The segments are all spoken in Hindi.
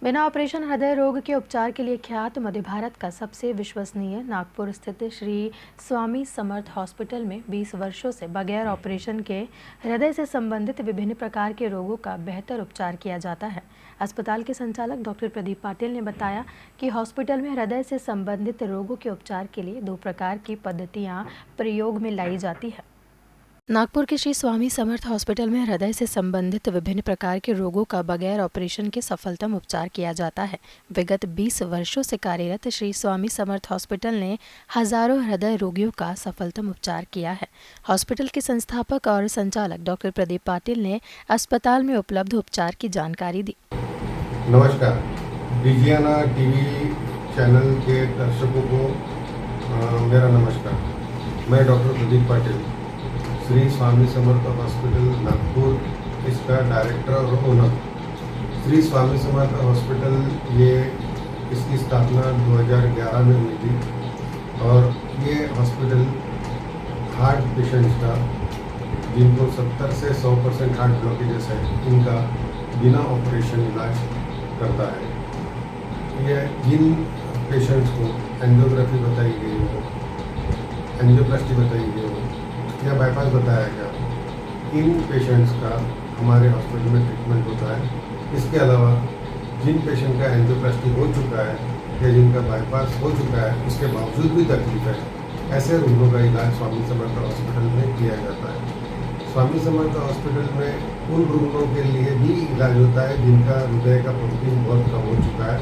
बिना ऑपरेशन हृदय रोग के उपचार के लिए ख्यात मध्य भारत का सबसे विश्वसनीय नागपुर स्थित श्री स्वामी समर्थ हॉस्पिटल में 20 वर्षों से बगैर ऑपरेशन के हृदय से संबंधित विभिन्न प्रकार के रोगों का बेहतर उपचार किया जाता है। अस्पताल के संचालक डॉक्टर प्रदीप पाटिल ने बताया कि हॉस्पिटल में हृदय से संबंधित रोगों के उपचार के लिए 2 प्रकार की पद्धतियां प्रयोग में लाई जाती है। नागपुर के श्री स्वामी समर्थ हॉस्पिटल में हृदय से संबंधित विभिन्न प्रकार के रोगों का बगैर ऑपरेशन के सफलतम उपचार किया जाता है। विगत 20 वर्षों से कार्यरत श्री स्वामी समर्थ हॉस्पिटल ने हजारों हृदय रोगियों का सफलतम उपचार किया है। हॉस्पिटल के संस्थापक और संचालक डॉक्टर प्रदीप पाटिल ने अस्पताल में उपलब्ध उपचार की जानकारी दी। नमस्कार, डिजियाना टीवी चैनल के दर्शकों को मेरा नमस्कार। मैं डॉक्टर प्रदीप पाटिल, श्री स्वामी समर्थ हॉस्पिटल नागपुर इसका डायरेक्टर और ओनर। श्री स्वामी समर्थ हॉस्पिटल इसकी स्थापना 2011 में हुई थी और ये हॉस्पिटल हार्ट पेशेंट्स का, जिनको 70 से 100% हार्ट ब्लॉकेजेस है, इनका बिना ऑपरेशन इलाज करता है। यह जिन पेशेंट्स को एंजियोग्राफी बताई गई हो, एंजियोप्लास्टी बताई गई हो या बाईपास बताया गया, इन पेशेंट्स का हमारे हॉस्पिटल में ट्रीटमेंट होता है। इसके अलावा जिन पेशेंट का एंजियोप्लास्टी हो चुका है या जिनका बाईपास हो चुका है, उसके बावजूद भी तकलीफ है, ऐसे रोगों का इलाज स्वामी समर्थ हॉस्पिटल में किया जाता है। स्वामी समर्थ हॉस्पिटल में उन रोगों के लिए भी इलाज होता है जिनका हृदय का पंपिंग बहुत कम हो चुका है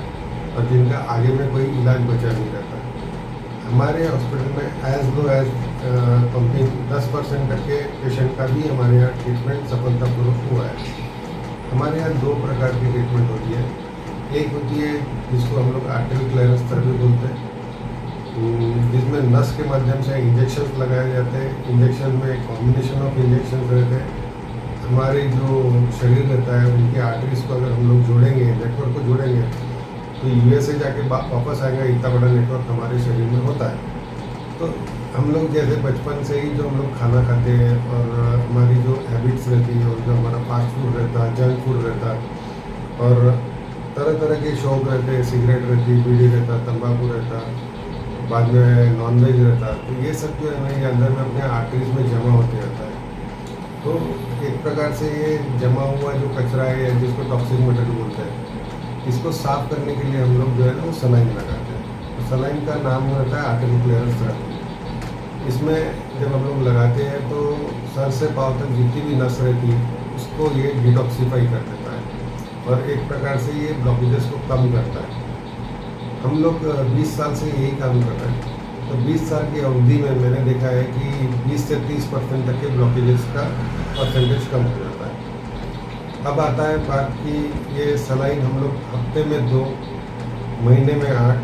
और जिनका आगे में कोई इलाज बचा नहीं रहता। हमारे हॉस्पिटल में एज लो एज पंपिंग 10% तक के पेशेंट का भी हमारे यहाँ ट्रीटमेंट सफलतापूर्वक हुआ है। हमारे यहाँ 2 प्रकार की ट्रीटमेंट होती है। एक होती है जिसको हम लोग आर्टरी क्लियरेंस थेरेपी बोलते हैं, जिसमें नस के माध्यम से इंजेक्शन लगाए जाते हैं। इंजेक्शन में कॉम्बिनेशन ऑफ इंजेक्शन रहते हैं। हमारे जो शरीर रहता है उनके आर्टरीज को अगर हम लोग जोड़ेंगे, नेटवर्क को जोड़ेंगे, तो यूएसए जाके वापस आएगा, इतना बड़ा नेटवर्क हमारे शरीर में होता है। तो हम लोग जैसे बचपन से ही जो हम लोग खाना खाते हैं और हमारी जो हैबिट्स रहती है और जो हमारा फास्ट फूड रहता है, जंक फूड रहता है और तरह तरह के शौक रहते हैं, सिगरेट रहती, बीड़ी रहता, तंबाकू रहता, बाद में नॉनवेज रहता, तो ये सब जो है मेरे अंदर में अपने आर्टरीज में जमा होते रहता है। तो एक प्रकार से ये जमा हुआ जो कचरा है, जिसको टॉक्सिक मटेरियल बोलते हैं, इसको साफ करने के लिए हम लोग जो है ना वो सलाइन लगाते हैं। तो सलाइन का नाम रहता है आर्टरी क्लियरेंस थेरेपी। इसमें जब हम लोग लगाते हैं तो सर से पाँव तक जितनी भी नस रहती है उसको ये डिटॉक्सीफाई कर देता है और एक प्रकार से ये ब्लॉकेजेस को कम करता है। हम लोग 20 साल से यही काम कर रहे हैं। तो 20 साल की अवधि में मैंने देखा है कि 20 से 30% तक के ब्लॉकेजेस का परसेंटेज कम हो जाता है। अब आता है बात कि ये सलाइन हम लोग हफ्ते में 2, महीने में 8,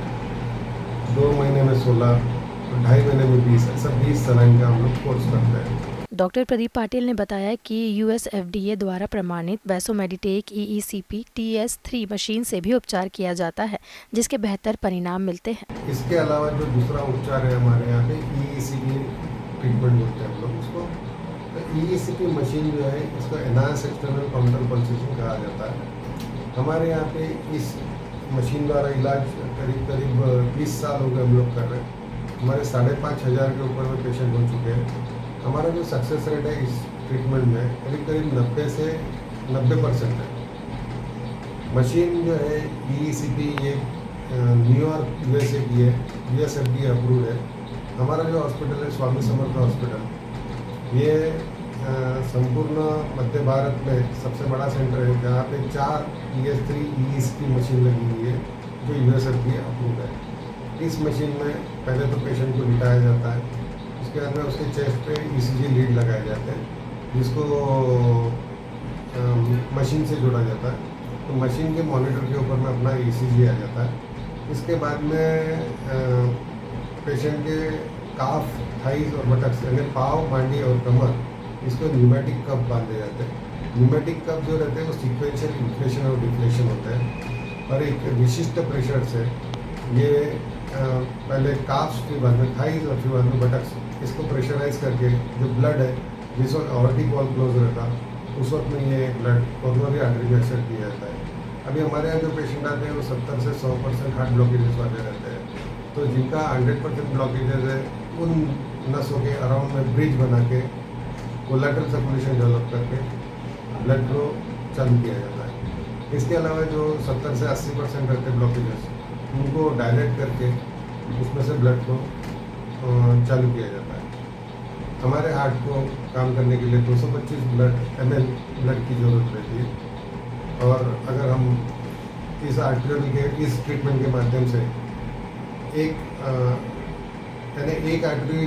2 महीने में 16, 2.5 महीने में 20, ऐसा 20 सलाइन का हम लोग कोर्स करते हैं। डॉक्टर प्रदीप पाटिल ने बताया कि यूएस FDA द्वारा प्रमाणित वैसोमेडिटेक EECP TS3 मशीन से भी उपचार किया जाता है, जिसके बेहतर परिणाम मिलते हैं। इसके अलावा जो दूसरा उपचार है हमारे यहाँ पे EECP ट्रीटमेंट बोलते हैं हम लोग उसको। तो EECP मशीन जो है इसको एनहांस एक्सटर्नल काउंटर पल्सेशन कहा जाता है। हमारे यहाँ पे इस मशीन द्वारा इलाज करीब 20 साल हो गए हम लोग कर रहे हैं। हमारे 5,500 के ऊपर में पेशेंट हो चुके हैं। हमारा जो सक्सेस रेट है इस ट्रीटमेंट में करीब 90 से 90% है। मशीन जो है EECP ये न्यूयॉर्क USA की है, US FDA अप्रूव्ड है। हमारा जो हॉस्पिटल है स्वामी समर्थ हॉस्पिटल, ये संपूर्ण मध्य भारत में सबसे बड़ा सेंटर है जहाँ पे 4 TS3 EECP मशीन लगी हुई है जो US FDA अप्रूव्ड है। इस मशीन में पहले तो पेशेंट को लिटाया जाता है, उसके बाद में उसके चेस्ट पे ECG लीड लगाए जाते हैं जिसको मशीन से जोड़ा जाता है। तो मशीन के मॉनिटर के ऊपर में अपना ECG आ जाता है। इसके बाद में पेशेंट के काफ, थाइज और बटक्स यानी पाँव, मांडी और कमर, इसको न्यूमेटिक कप बांधे जाते हैं। न्यूमेटिक कप जो रहते हैं वो सीक्वेंशियल इन्फ्लेशन और डिफ्लेशन होता है और एक विशिष्ट प्रेशर से ये पहले काफ्स के बाद में थाइज और फिर बाद में बटक्स, इसको प्रेशराइज करके जो ब्लड है जिस वक्त ऑर्टिक वॉल क्लोज रहता उस वक्त में ये ब्लड कोरोनरी आर्टरी में एक्सेप्ट किया जाता है। अभी हमारे यहाँ जो पेशेंट आते हैं वो 70 से 100% हार्ट ब्लॉकेजेस वाले रहते हैं। तो जिनका 100% ब्लॉकेजेस है उन नसों के अराउंड में ब्रिज बना के कोलैटरल सर्कुलेशन डेवलप करके ब्लड फ्लो चालू किया जाता है। इसके अलावा जो 70 से 80% रहते ब्लॉकेजेस उनको डायलेट करके उसमें से ब्लड फ्लो चालू किया जाता है। हमारे हार्ट को काम करने के लिए 225 ml ब्लड की ज़रूरत रहती है और अगर हम इस आर्टरी के इस ट्रीटमेंट के माध्यम से एक आर्टरी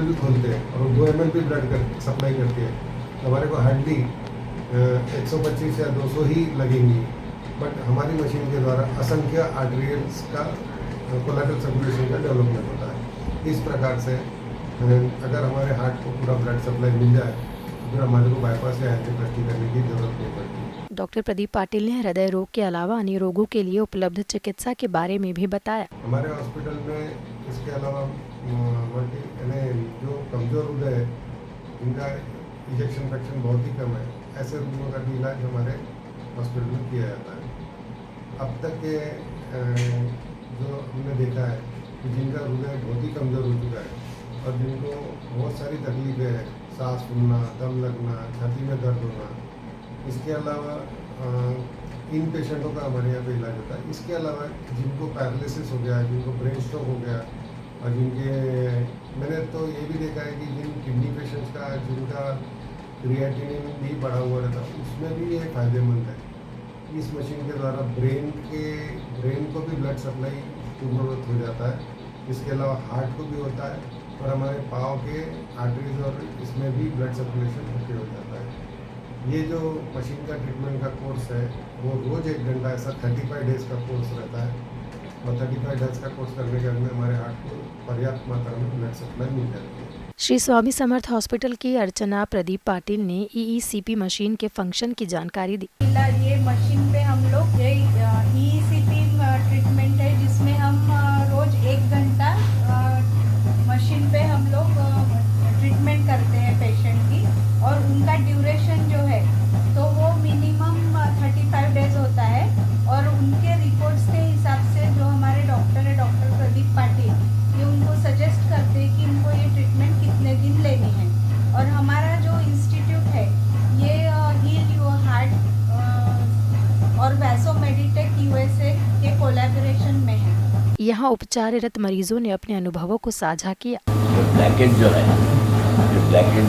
भी खोलते हैं और 2 ml भी ब्लड सप्लाई करती है तो हमारे को हार्डली 125 या 200 ही लगेंगी। बट हमारी मशीन के द्वारा असंख्य आर्टरियल्स का कोलैटरल सर्कुलेशन का डेवलपमेंट होता है। इस प्रकार से अगर हमारे हार्ट को पूरा ब्लड सप्लाई मिल जाए तो फिर हमारे को बाईपास या एंजियोप्लास्टी करने की जरूरत नहीं पड़ती। डॉक्टर प्रदीप पाटिल ने हृदय रोग के अलावा अन्य रोगों के लिए उपलब्ध चिकित्सा के बारे में भी बताया। हमारे हॉस्पिटल में इसके अलावा जो कमजोर हृदय है इनका इंजेक्शन फ्रैक्शन बहुत ही कम है, ऐसे रोगियों का भी इलाज हमारे हॉस्पिटल में किया जाता है। अब तक के जो हमने देखा है कि जिनका हृदय बहुत ही कमज़ोर हो चुका है और जिनको बहुत सारी तकलीफें हैं, सांस फूलना, दम लगना, छाती में दर्द होना, इसके अलावा इन पेशेंटों का हमारे यहाँ पे इलाज होता है। इसके अलावा जिनको पैरालिसिस हो गया, जिनको ब्रेन स्ट्रोक हो गया और मैंने तो ये भी देखा है कि जिन किडनी पेशेंट्स का जिनका क्रिएटिनिन भी बढ़ा हुआ रहता है उसमें भी ये फ़ायदेमंद है। इस मशीन के द्वारा ब्रेन को भी ब्लड सप्लाई पूर्णवत हो जाता है। इसके अलावा हार्ट को भी होता है और हमारे पाँव के आर्टरीज और इसमें भी ब्लड सर्कुलेशन ओके हो जाता है। ये जो मशीन का ट्रीटमेंट का कोर्स है वो रोज़ 1 घंटा ऐसा 35 डेज़ का कोर्स रहता है और 35 डेज़ का कोर्स करने के बाद हमारे हार्ट को पर्याप्त मात्रा में ब्लड सप्लाई मिल जाती है। श्री स्वामी समर्थ हॉस्पिटल की अर्चना प्रदीप पाटिल ने EECP मशीन के फंक्शन की जानकारी दी। ये मशीन पे हम लोग ये EECP ट्रीटमेंट है जिसमें हम रोज 1 घंटा मशीन पे हम लोग ट्रीटमेंट करते हैं पेशेंट की और उनका ड्यूरेशन जो है तो वो मिनिमम 35 डेज होता है और उनके रिपोर्ट्स के हिसाब से जो हमारे डॉक्टर है डॉक्टर प्रदीप पाटिल ये उनको सजेस्ट करते हैं कि उनको ये ट्रीटमेंट कितने दिन लेनी है। और हमारा जो इंस्टीट्यूट है ये हील योर हार्ट और वैसोमेडिटेक USA के कोलैबोरेशन में है। यहाँ उपचाररत मरीजों ने अपने अनुभवों को साझा किया। ब्लैकेज जो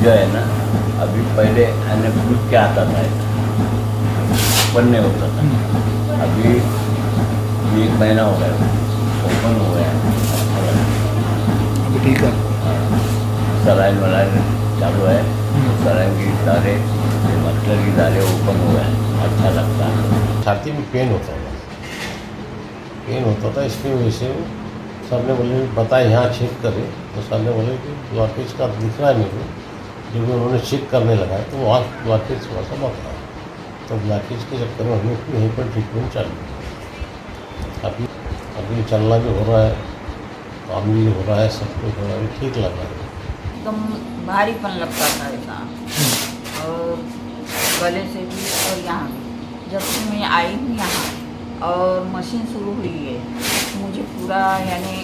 है ना अभी पहले घुस के आता था, ओपन नहीं होता था। अभी 1 महीना हो गया ओपन हो गया, अभी ठीक है। सलाइन वलाइन चालू है, सलाइन की दारे मस्टर की दारे ओपन हो गए, अच्छा लगता है। छाती में पेन होता था, इसकी वजह से सर ने बोले बताए यहाँ चेक करें तो सर ने बोले कि ब्लॉकेज का दिख रहा है मेरे को। जब उन्होंने चेक करने लगा तो वहाँ ब्लॉकेज थोड़ा सा बढ़ रहा है, तो ब्लॉकेज के चक्कर में हम लोग यहीं पर ट्रीटमेंट चालू। अभी चलना भी हो रहा है, काम भी हो रहा है, सब कुछ हो रहा है, ठीक लग रहा है। एकदम भारीपन लगता था ऐसा और गले से भी और यहाँ भी। जब से मैं आई हूँ यहाँ और मशीन शुरू हुई है मुझे पूरा यानी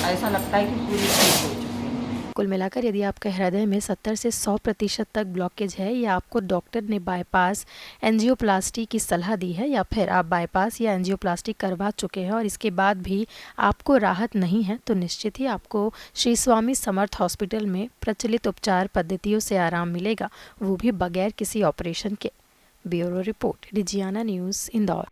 ऐसा लगता है कि पूरी ठीक हो चुकी है। कुल मिलाकर यदि आपके हृदय में 70 से 100% तक ब्लॉकेज है या आपको डॉक्टर ने बाईपास एंजियोप्लास्टी की सलाह दी है या फिर आप बाईपास या एंजियोप्लास्टी करवा चुके हैं और इसके बाद भी आपको राहत नहीं है तो निश्चित ही आपको श्री स्वामी समर्थ हॉस्पिटल में प्रचलित उपचार पद्धतियों से आराम मिलेगा, वो भी बगैर किसी ऑपरेशन के। Bureau report, Digiana news, Indore.